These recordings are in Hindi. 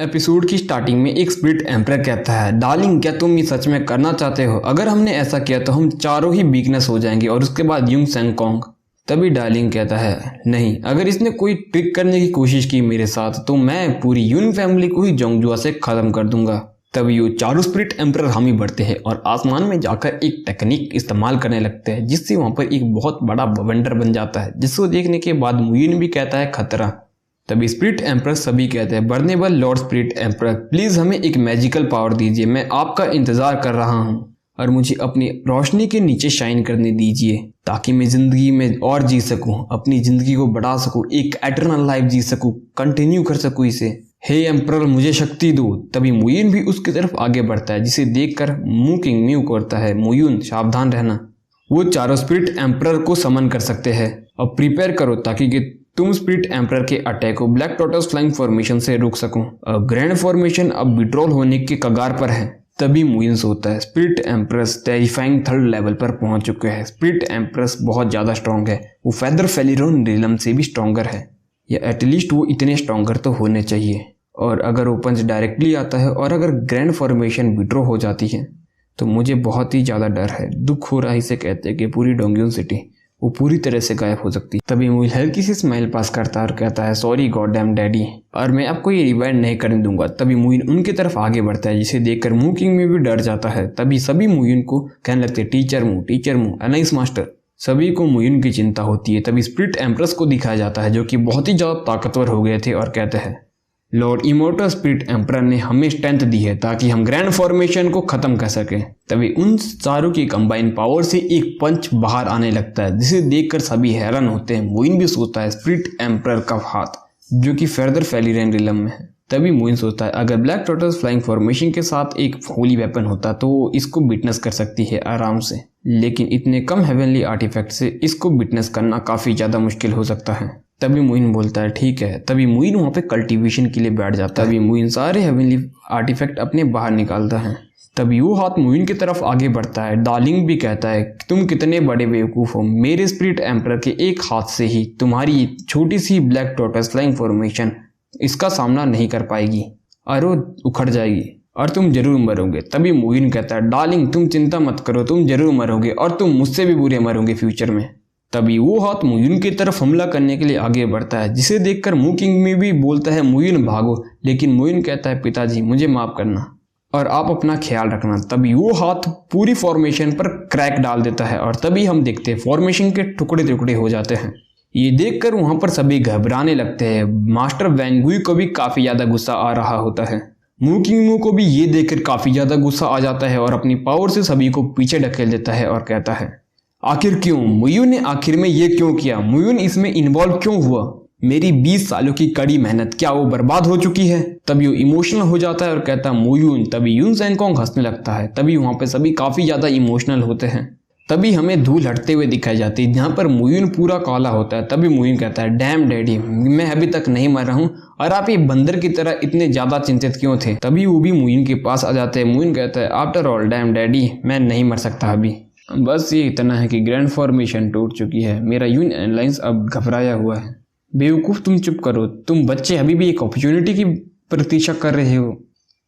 एपिसोड की स्टार्टिंग में एक स्प्लिट एम्परर कहता है, डार्लिंग क्या तुम ये सच में करना चाहते हो? अगर हमने ऐसा किया तो हम चारों ही वीकनेस हो जाएंगे। और उसके बाद यूंग सेंगकोंग। तभी डार्लिंग कहता है, नहीं, अगर इसने कोई ट्रिक करने की कोशिश की मेरे साथ तो मैं पूरी यून फैमिली को ही जोंगजुआ से खत्म कर दूंगा। तभी वो चारों स्प्लिट एम्परर हामी बढ़ते हैं और आसमान में जाकर एक टेक्निक इस्तेमाल करने लगते हैं, जिससे वहां पर एक बहुत बड़ा वंडर बन जाता है, जिसको देखने के बाद मुइन भी कहता है खतरा। तभी स्पिरिट एम्परर सभी कहते हैं, बर्नेबल लॉर्ड स्पिरिट एम्परर प्लीज हमें एक मैजिकल पावर दीजिए, मैं आपका इंतजार कर रहा हूँ और मुझे अपनी रोशनी के नीचे शाइन करने दीजिए ताकि मैं जिंदगी में और जी सकूं, अपनी जिंदगी को बढ़ा सकूं, एक एटर्नल लाइफ जी सकूं, कंटिन्यू कर सकूं इसे। हे एम्परर मुझे शक्ति दो। तभी मुइन भी उसकी तरफ आगे बढ़ता है, जिसे देखकर मू किंग म्यू करता है, मुयुन सावधान रहना। वो चारों स्पिरिट एम्परर को समन कर सकते हैं। अब प्रिपेयर करो ताकि तुम स्पिरिट एम्परर के अटैक को ब्लैक टोटस फ्लाइंग फॉर्मेशन से रोक सको। अब ग्रैंड फॉर्मेशन अब विड्रॉल होने के कगार पर है। तभी मुइन्स होता है, स्पिरिट एम्परस टेरिफाइंग थर्ड लेवल पर पहुंच चुके हैं। स्पिरिट एम्परस बहुत ज्यादा स्ट्रॉन्ग है, वो फेदर फेलिरोन रिलम से भी स्ट्रॉन्गर है, या एटलीस्ट वो इतने स्ट्रॉन्गर तो होने चाहिए। और अगर वो पंच डायरेक्टली आता है और अगर ग्रैंड फॉर्मेशन विड्रॉ हो जाती है तो मुझे बहुत ही ज़्यादा डर है। दुख हो रहा है इसे कहते हैं कि पूरी डोंगयुन सिटी वो पूरी तरह से गायब हो सकती है। तभी मुइल हल्की सी स्माइल पास करता है और कहता है, सॉरी गॉड डैम डैडी, और मैं आपको ये रिवाइंड नहीं करने दूंगा। तभी मुइन उनकी तरफ आगे बढ़ता है, जिसे देखकर मू किंग में भी डर जाता है। तभी सभी मुइन को कहने लगते हैं, टीचर मू अनाइस मास्टर। सभी को मुइन की चिंता होती है। तभी स्पिरिट एम्परस को दिखाया जाता है, जो कि बहुत ही ज़्यादा ताकतवर हो गए थे, और कहते हैं, लॉर्ड इमोर्टल स्पिरिट एम्परर ने हमें स्ट्रेंथ दी है ताकि हम ग्रैंड फॉर्मेशन को खत्म कर सकें। तभी उन चारों की कंबाइन पावर से एक पंच बाहर आने लगता है, जिसे देखकर सभी हैरान होते हैं। मुइन भी सोचता है, स्पिरिट एम्परर का हाथ जो कि फेदर फेलिरेन रिलम में है। तभी मुइन सोचता है, अगर ब्लैक टोटस फ्लाइंग फॉर्मेशन के साथ एक होली वेपन होता तो वो इसको विटनेस कर सकती है आराम से, लेकिन इतने कम हेवनली आर्टिफैक्ट से इसको विटनेस करना काफी ज्यादा मुश्किल हो सकता है। तभी मुइन बोलता है, ठीक है। तभी मुइन वहाँ पे कल्टीवेशन के लिए बैठ जाता है। तभी मुइन सारे हेवनली आर्टिफैक्ट अपने बाहर निकालता है। तभी वो हाथ मुइन की तरफ आगे बढ़ता है। डार्लिंग भी कहता है, तुम कितने बड़े बेवकूफ़ हो, मेरे स्पिरिट एम्परर के एक हाथ से ही तुम्हारी छोटी सी ब्लैक टोटस फ्लाइंग फॉर्मेशन इसका सामना नहीं कर पाएगी और वो उखड़ जाएगी और तुम जरूर मरोगे। तभी मुइन कहता है, डार्लिंग तुम चिंता मत करो, तुम जरूर मरोगे और तुम मुझसे भी बुरे मरोगे फ्यूचर में। तभी वो हाथ मुइन की तरफ हमला करने के लिए आगे बढ़ता है, जिसे देखकर मू किंग में भी बोलता है, मुइन भागो। लेकिन मुइन कहता है, पिताजी मुझे माफ करना और आप अपना ख्याल रखना। तभी वो हाथ पूरी फॉर्मेशन पर क्रैक डाल देता है और तभी हम देखते हैं फॉर्मेशन के टुकड़े टुकड़े हो जाते हैं। ये देखकर वहां पर सभी घबराने लगते हैं। मास्टर वैंगुई को भी काफी ज्यादा गुस्सा आ रहा होता है। मू किंग मू को भी ये देखकर काफी ज्यादा गुस्सा आ जाता है और अपनी पावर से सभी को पीछे ढकेल देता है और कहता है, आखिर क्यों? मुयुन ने आखिर में ये क्यों किया? मुयुन इसमें इन्वॉल्व क्यों हुआ? मेरी 20 सालों की कड़ी मेहनत क्या वो बर्बाद हो चुकी है? तभी वो इमोशनल हो जाता है और कहता है, मुयुन। तभी यून सेंगकोंग हंसने लगता है। तभी वहां पे सभी काफी ज्यादा इमोशनल होते हैं। तभी हमें धूल हटते हुए दिखाई जाती है, जहाँ पर मुयुन पूरा काला होता है। तभी मुयुन कहता है, डैम डैडी, मैं अभी तक नहीं मर रहा हूँ और आप ये बंदर की तरह इतने ज्यादा चिंतित क्यों थे? तभी वो भी मुयुन के पास आ जाते हैं। मुयुन कहता है, आफ्टर ऑल डैम डैडी, मैं नहीं मर सकता अभी, बस ये इतना है कि ग्रैंड फॉर्मेशन टूट चुकी है, मेरा यून एलायंस अब घबराया हुआ है। बेवकूफ़ तुम चुप करो, तुम बच्चे अभी भी एक अपॉर्चुनिटी की प्रतीक्षा कर रहे हो।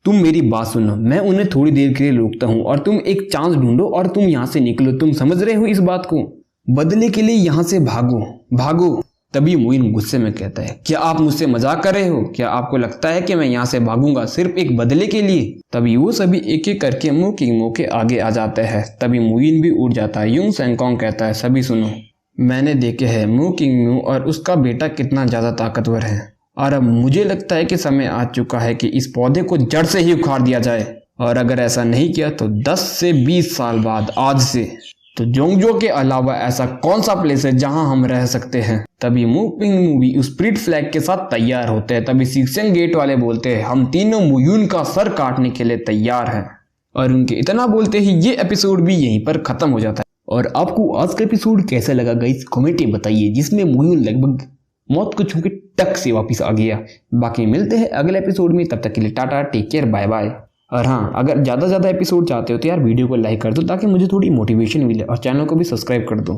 तुम मेरी बात सुनो, मैं उन्हें थोड़ी देर के लिए रोकता हूँ और तुम एक चांस ढूंढो और तुम यहाँ से निकलो। तुम समझ रहे हो इस बात को? बदले के लिए यहाँ से भागो। तभी मुइन गुस्से में कहता है, क्या आप मुझसे मजाक कर रहे हो? क्या आपको लगता है कि मैं यहाँ से भागूंगा सिर्फ एक बदले के लिए? तभी वो सभी एक एक करके मू किंग मू के आगे आ जाते हैं। तभी मुइन भी उड़ जाता है। यूंग सेंगकोंग कहता है, सभी सुनो, मैंने देखे है मू किंग मू और उसका बेटा कितना ज्यादा ताकतवर है और अब मुझे लगता है कि समय आ चुका है कि इस पौधे को जड़ से ही उखाड़ दिया जाए, और अगर ऐसा नहीं किया तो 10 से 20 साल बाद आज से तो जोंगजो के अलावा ऐसा कौन सा प्लेस है जहां हम रह सकते हैं? तभी मू किंग मू भी उस स्पिरिट फ्लैग के साथ तैयार होते हैं। तभी सिक्सेंग गेट वाले बोलते हैं, हम तीनों मुयुन का सर काटने के लिए तैयार हैं। और उनके इतना बोलते ही ये एपिसोड भी यहीं पर खत्म हो जाता है। और आपको आज का एपिसोड कैसा लगा गाइस, कमेंट में बताइए, जिसमें मुयुन लगभग मौत को छू के टक से वापिस आ गया। बाकी मिलते हैं अगले एपिसोड में, तब तक के लिए tata, take care, bye bye. और हाँ, अगर ज़्यादा एपिसोड चाहते हो तो यार वीडियो को लाइक कर दो ताकि मुझे थोड़ी मोटिवेशन मिले, और चैनल को भी सब्सक्राइब कर दो।